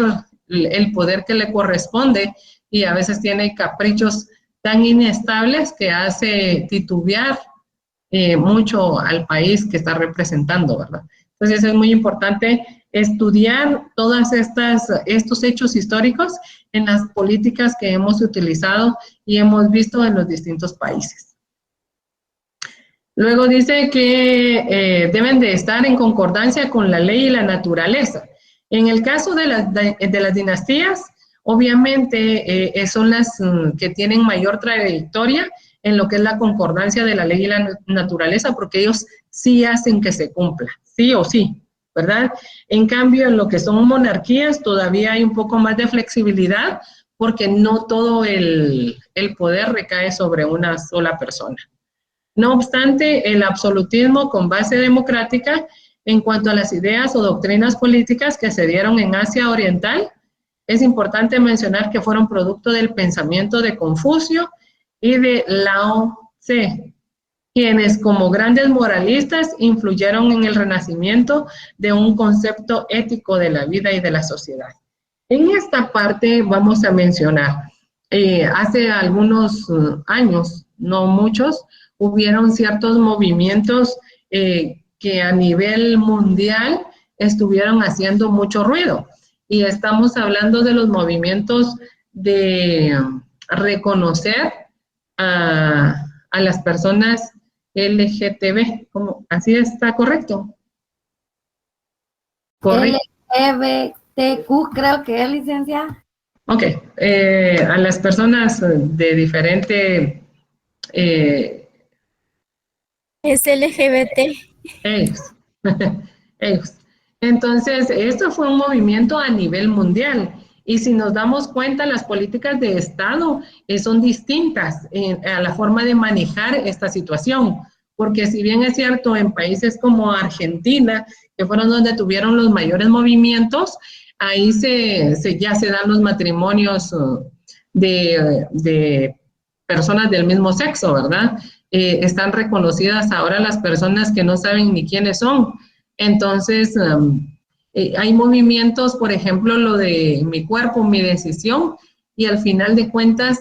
el poder que le corresponde y a veces tiene caprichos tan inestables que hace titubear mucho al país que está representando, ¿verdad? Entonces es muy importante estudiar todos estos hechos históricos en las políticas que hemos utilizado y hemos visto en los distintos países. Luego dice que deben de estar en concordancia con la ley y la naturaleza. En el caso de las dinastías, obviamente son las que tienen mayor trayectoria en lo que es la concordancia de la ley y la naturaleza, porque ellos sí hacen que se cumpla, sí o sí, ¿verdad? En cambio, en lo que son monarquías, todavía hay un poco más de flexibilidad, porque no todo el poder recae sobre una sola persona. No obstante, el absolutismo con base democrática, en cuanto a las ideas o doctrinas políticas que se dieron en Asia Oriental, es importante mencionar que fueron producto del pensamiento de Confucio y de Lao Tse, quienes como grandes moralistas influyeron en el renacimiento de un concepto ético de la vida y de la sociedad. En esta parte vamos a mencionar, hace algunos años, no muchos, hubieron ciertos movimientos que a nivel mundial estuvieron haciendo mucho ruido. Y estamos hablando de los movimientos de reconocer a las personas LGTB, ¿así está correcto? LGBTQ creo que es, licenciada. Ok, a las personas de diferente... es LGBT. Ellos. Entonces, esto fue un movimiento a nivel mundial. Y si nos damos cuenta, las políticas de Estado son distintas a la forma de manejar esta situación. Porque si bien es cierto, en países como Argentina, que fueron donde tuvieron los mayores movimientos, ahí ya se dan los matrimonios de personas del mismo sexo, ¿verdad? Están reconocidas ahora las personas que no saben ni quiénes son. Entonces, hay movimientos, por ejemplo, lo de mi cuerpo, mi decisión, y al final de cuentas,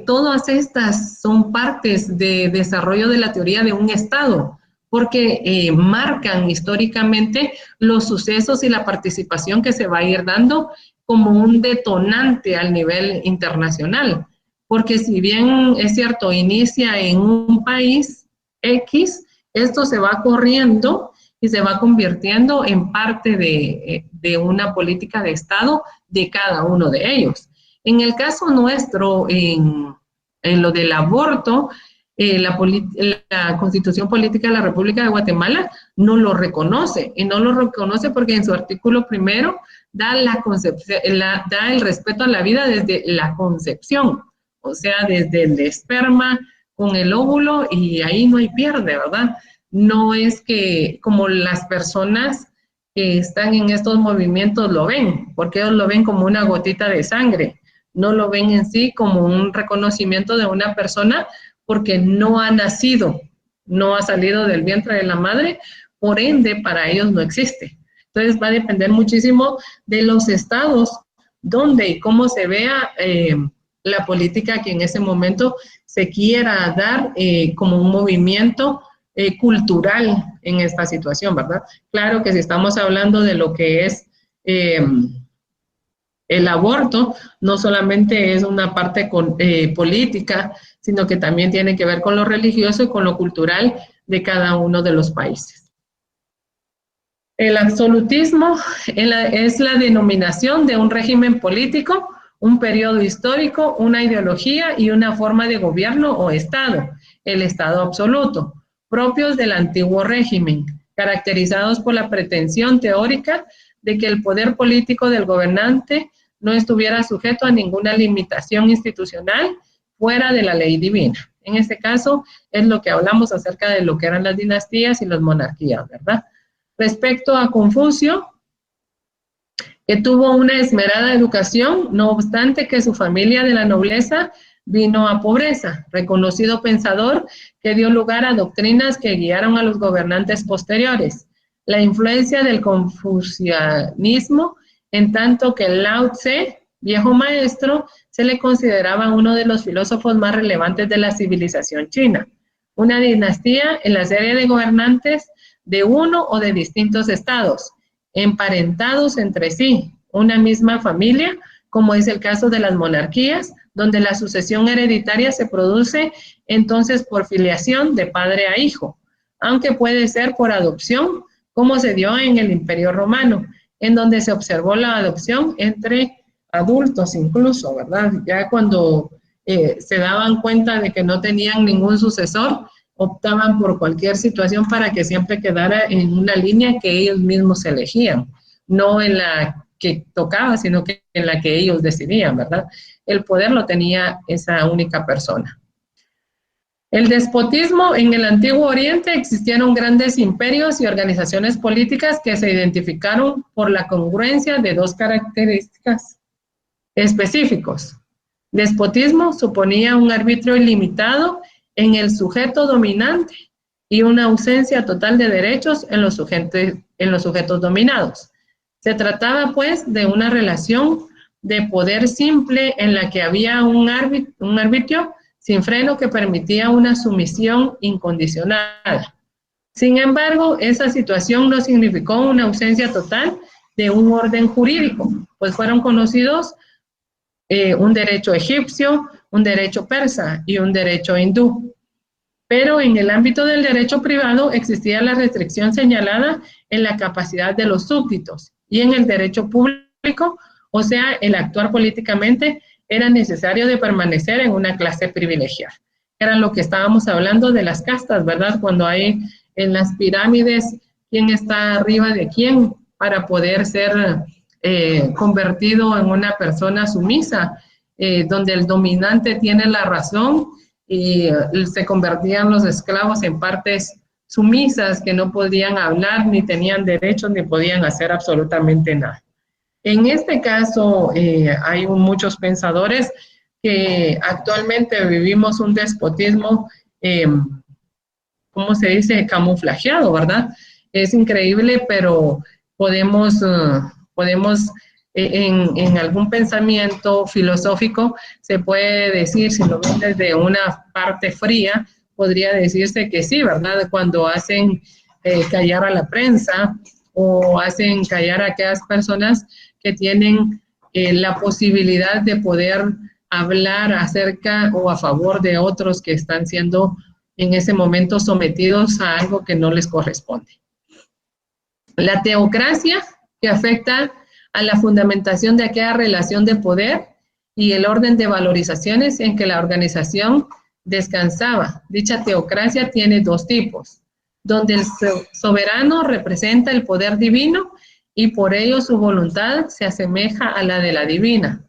todas estas son partes de desarrollo de la teoría de un Estado, porque marcan históricamente los sucesos y la participación que se va a ir dando como un detonante al nivel internacional. Porque si bien es cierto, inicia en un país X, esto se va corriendo y se va convirtiendo en parte de una política de Estado de cada uno de ellos. En el caso nuestro, en lo del aborto, la Constitución Política de la República de Guatemala no lo reconoce, y no lo reconoce porque en su artículo primero da el respeto a la vida desde la concepción, o sea, desde el esperma con el óvulo, y ahí no hay pierde, ¿verdad? No es que como las personas que están en estos movimientos lo ven, porque ellos lo ven como una gotita de sangre, no lo ven en sí como un reconocimiento de una persona porque no ha nacido, no ha salido del vientre de la madre, por ende para ellos no existe. Entonces va a depender muchísimo de los estados donde y cómo se vea la política que en ese momento se quiera dar como un movimiento cultural en esta situación, ¿verdad? Claro que si estamos hablando de lo que es el aborto, no solamente es una parte política, sino que también tiene que ver con lo religioso y con lo cultural de cada uno de los países. El absolutismo es la denominación de un régimen político, un periodo histórico, una ideología y una forma de gobierno o Estado, el Estado absoluto, propios del antiguo régimen, caracterizados por la pretensión teórica de que el poder político del gobernante no estuviera sujeto a ninguna limitación institucional fuera de la ley divina. En este caso es lo que hablamos acerca de lo que eran las dinastías y las monarquías, ¿verdad? Respecto a Confucio, que tuvo una esmerada educación, no obstante que su familia de la nobleza vino a pobreza, reconocido pensador que dio lugar a doctrinas que guiaron a los gobernantes posteriores. La influencia del confucianismo, en tanto que Lao Tse, viejo maestro, se le consideraba uno de los filósofos más relevantes de la civilización china. Una dinastía en la serie de gobernantes de uno o de distintos estados, emparentados entre sí, una misma familia, como es el caso de las monarquías, donde la sucesión hereditaria se produce entonces por filiación de padre a hijo, aunque puede ser por adopción, como se dio en el Imperio Romano, en donde se observó la adopción entre adultos incluso, ¿verdad? Ya cuando se daban cuenta de que no tenían ningún sucesor, optaban por cualquier situación para que siempre quedara en una línea que ellos mismos elegían, no en la que tocaba, sino que en la que ellos decidían, ¿verdad? El poder lo tenía esa única persona. El despotismo en el Antiguo Oriente existieron grandes imperios y organizaciones políticas que se identificaron por la congruencia de dos características específicos. Despotismo suponía un arbitrio ilimitado en el sujeto dominante y una ausencia total de derechos en los sujetos dominados. Se trataba, pues, de una relación de poder simple en la que había un arbitrio sin freno que permitía una sumisión incondicional. Sin embargo, esa situación no significó una ausencia total de un orden jurídico, pues fueron conocidos un derecho egipcio, un derecho persa y un derecho hindú. Pero en el ámbito del derecho privado existía la restricción señalada en la capacidad de los súbditos, y en el derecho público, o sea, el actuar políticamente, era necesario de permanecer en una clase privilegiada. Era lo que estábamos hablando de las castas, ¿verdad? Cuando hay en las pirámides quién está arriba de quién para poder ser convertido en una persona sumisa, donde el dominante tiene la razón y se convertían los esclavos en partes sumisas que no podían hablar, ni tenían derechos, ni podían hacer absolutamente nada. En este caso hay muchos pensadores que actualmente vivimos un despotismo, ¿cómo se dice? Camuflajeado, ¿verdad? Es increíble, pero podemos en algún pensamiento filosófico se puede decir, si lo ven desde una parte fría, podría decirse que sí, ¿verdad? Cuando hacen callar a la prensa o hacen callar a aquellas personas que tienen la posibilidad de poder hablar acerca o a favor de otros que están siendo en ese momento sometidos a algo que no les corresponde. La teocracia, que afecta a la fundamentación de aquella relación de poder y el orden de valorizaciones en que la organización descansaba. Dicha teocracia tiene dos tipos, donde el soberano representa el poder divino y por ello su voluntad se asemeja a la de la divina,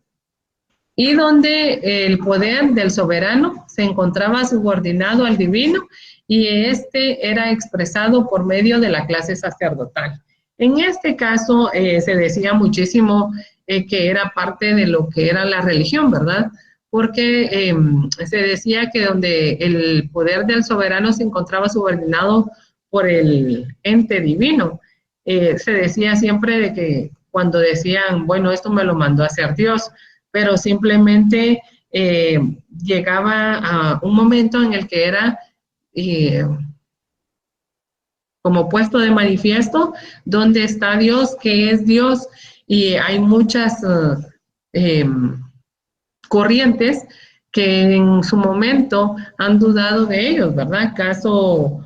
y donde el poder del soberano se encontraba subordinado al divino y este era expresado por medio de la clase sacerdotal. En este caso se decía muchísimo que era parte de lo que era la religión, ¿verdad? Porque se decía que donde el poder del soberano se encontraba subordinado por el ente divino, se decía siempre de que cuando decían, bueno, esto me lo mandó a hacer Dios, pero simplemente llegaba a un momento en el que era como puesto de manifiesto dónde está Dios, qué es Dios, y hay muchas corrientes que en su momento han dudado de ellos, ¿verdad? Caso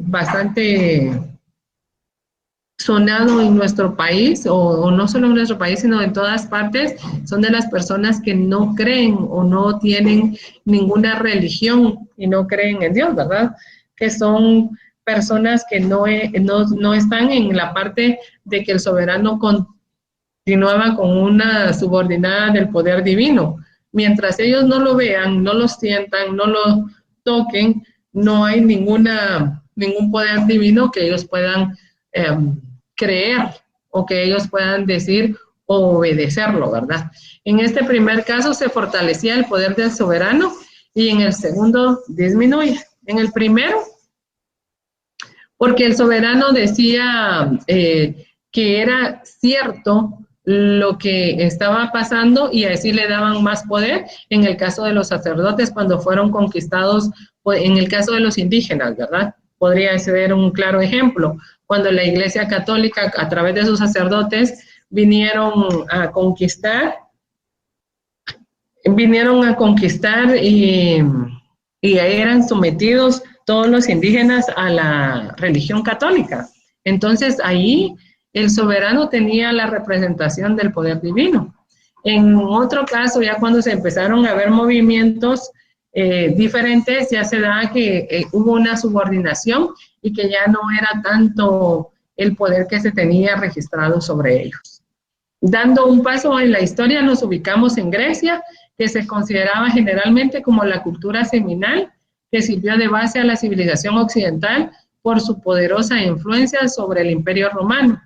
bastante sonado en nuestro país, o no solo en nuestro país, sino en todas partes, son de las personas que no creen o no tienen ninguna religión y no creen en Dios, ¿verdad? Que son personas que no están en la parte de que el soberano continuaba con una subordinada del poder divino. Mientras ellos no lo vean, no lo sientan, no lo toquen, no hay ningún poder divino que ellos puedan creer o que ellos puedan decir o obedecerlo, ¿verdad? En este primer caso se fortalecía el poder del soberano y en el segundo disminuye. En el primero, porque el soberano decía que era cierto lo que estaba pasando y así le daban más poder. En el caso de los sacerdotes, cuando fueron conquistados, en el caso de los indígenas, ¿verdad? Podría ser un claro ejemplo. Cuando la Iglesia Católica, a través de sus sacerdotes, vinieron a conquistar y eran sometidos todos los indígenas a la religión católica. Entonces, ahí el soberano tenía la representación del poder divino. En otro caso, ya cuando se empezaron a ver movimientos diferentes, ya se da que hubo una subordinación y que ya no era tanto el poder que se tenía registrado sobre ellos. Dando un paso en la historia, nos ubicamos en Grecia, que se consideraba generalmente como la cultura seminal, que sirvió de base a la civilización occidental por su poderosa influencia sobre el Imperio Romano,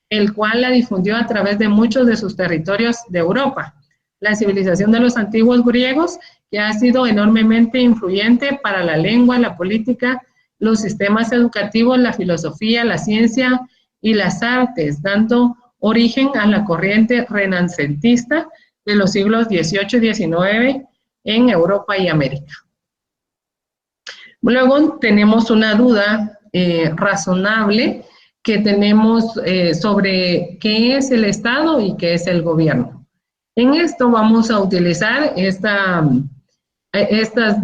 el cual la difundió a través de muchos de sus territorios de Europa. La civilización de los antiguos griegos, que ha sido enormemente influyente para la lengua, la política, los sistemas educativos, la filosofía, la ciencia y las artes, dando origen a la corriente renacentista de los siglos XVIII y XIX en Europa y América. Luego tenemos una duda razonable que tenemos sobre qué es el Estado y qué es el gobierno. En esto vamos a utilizar estas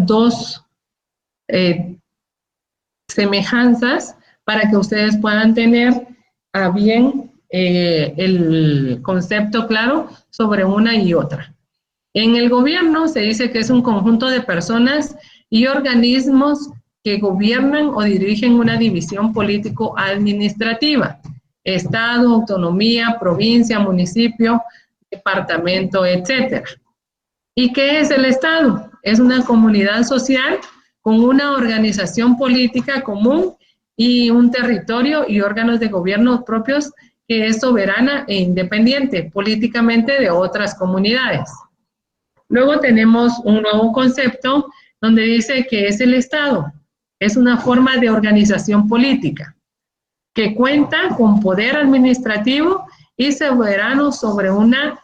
dos semejanzas para que ustedes puedan tener a bien el concepto claro sobre una y otra. En el gobierno se dice que es un conjunto de personas y organismos que gobiernan o dirigen una división político-administrativa, estado, autonomía, provincia, municipio, departamento, etc. ¿Y qué es el Estado? Es una comunidad social con una organización política común y un territorio y órganos de gobierno propios que es soberana e independiente políticamente de otras comunidades. Luego tenemos un nuevo concepto donde dice que es el Estado. Es una forma de organización política que cuenta con poder administrativo y soberano sobre una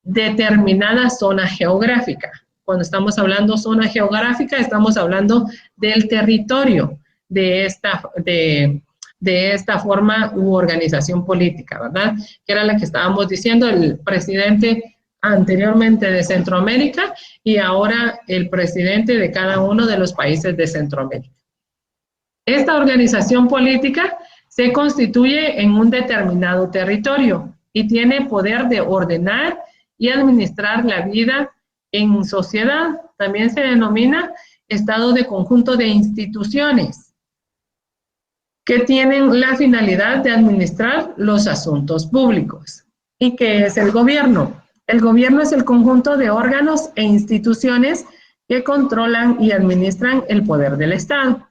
determinada zona geográfica. Cuando estamos hablando zona geográfica, estamos hablando del territorio de esta forma u organización política, ¿verdad? Que era la que estábamos diciendo, el presidente anteriormente de Centroamérica y ahora el presidente de cada uno de los países de Centroamérica. Esta organización política se constituye en un determinado territorio y tiene poder de ordenar y administrar la vida en sociedad. También se denomina estado de conjunto de instituciones que tienen la finalidad de administrar los asuntos públicos. ¿Y qué es el gobierno? El gobierno es el conjunto de órganos e instituciones que controlan y administran el poder del Estado.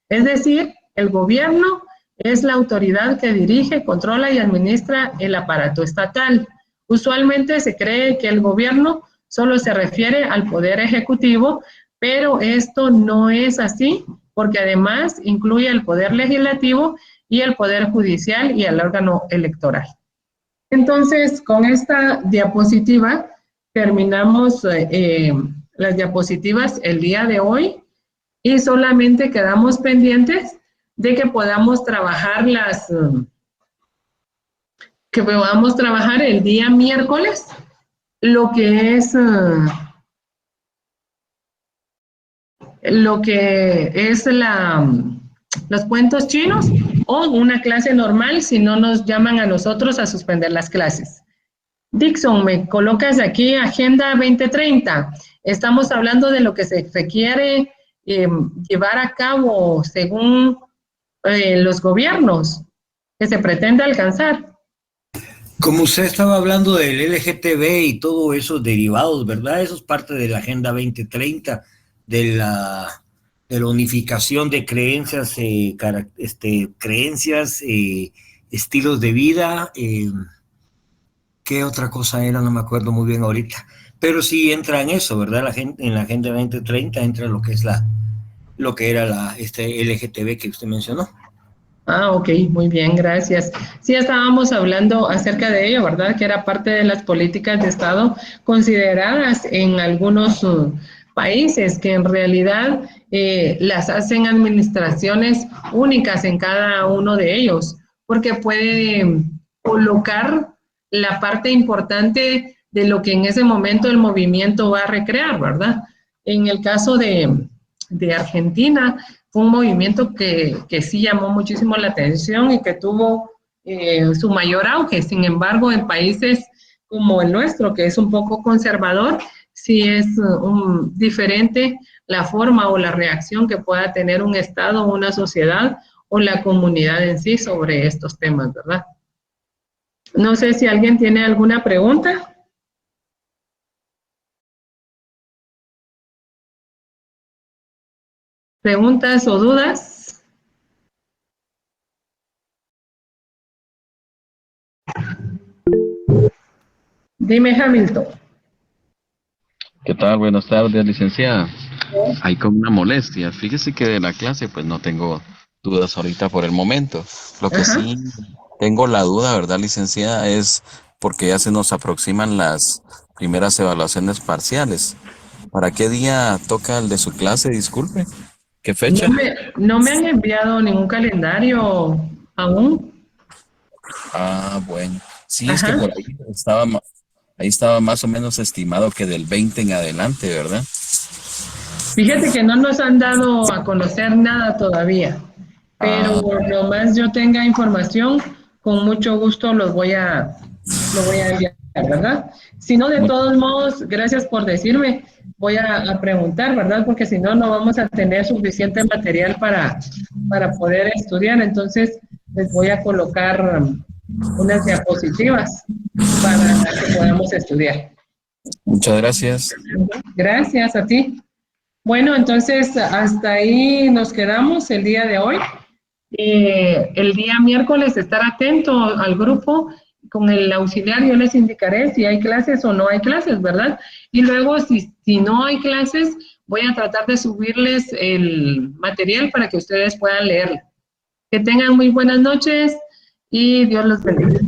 Es decir, el gobierno es la autoridad que dirige, controla y administra el aparato estatal. Usualmente se cree que el gobierno solo se refiere al poder ejecutivo, pero esto no es así, porque además incluye el poder legislativo y el poder judicial y el órgano electoral. Entonces, con esta diapositiva terminamos las diapositivas el día de hoy y solamente quedamos pendientes de que podamos trabajar el día miércoles lo que es los cuentos chinos o una clase normal si no nos llaman a nosotros a suspender las clases. Dixon, me colocas aquí Agenda 2030. Estamos hablando de lo que se quiere llevar a cabo según los gobiernos que se pretende alcanzar. Como usted estaba hablando del LGTB y todos esos derivados, ¿verdad? Eso es parte de la Agenda 2030, de la unificación de creencias, estilos de vida. ¿Qué otra cosa era? No me acuerdo muy bien ahorita. Pero sí entra en eso, ¿verdad? En la Agenda 2030 entra lo que es lo que era LGTB que usted mencionó. Ah, ok, muy bien, gracias. Sí, estábamos hablando acerca de ello, ¿verdad? Que era parte de las políticas de Estado consideradas en algunos países que en realidad las hacen administraciones únicas en cada uno de ellos, porque puede colocar la parte importante de lo que en ese momento el movimiento va a recrear, ¿verdad? En el caso de Argentina, fue un movimiento que sí llamó muchísimo la atención y que tuvo su mayor auge. Sin embargo, en países como el nuestro, que es un poco conservador, sí es diferente la forma o la reacción que pueda tener un Estado, una sociedad o la comunidad en sí sobre estos temas, ¿verdad? No sé si alguien tiene alguna pregunta. ¿Preguntas o dudas? Dime, Hamilton. ¿Qué tal? Buenas tardes, licenciada. Hay como una molestia. Fíjese que de la clase pues no tengo dudas ahorita por el momento. Lo que sí tengo la duda, ¿verdad, licenciada? Es porque ya se nos aproximan las primeras evaluaciones parciales. ¿Para qué día toca el de su clase? Disculpe. ¿Qué fecha? No me han enviado ningún calendario aún. Ah, bueno. Sí, es que por ahí estaba más o menos estimado que del 20 en adelante, ¿verdad? Fíjate que no nos han dado a conocer nada todavía, pero nomás yo tenga información, con mucho gusto lo voy a enviar, ¿verdad? Si no, de todos modos, gracias por decirme, voy a preguntar, ¿verdad? Porque si no, no vamos a tener suficiente material para poder estudiar. Entonces, les voy a colocar unas diapositivas para que podamos estudiar. Muchas gracias. Gracias a ti. Bueno, entonces, hasta ahí nos quedamos el día de hoy. El día miércoles estar atento al grupo con el auxiliar yo les indicaré si hay clases o no hay clases, ¿verdad? Y luego, si no hay clases, voy a tratar de subirles el material para que ustedes puedan leerlo. Que tengan muy buenas noches y Dios los bendiga.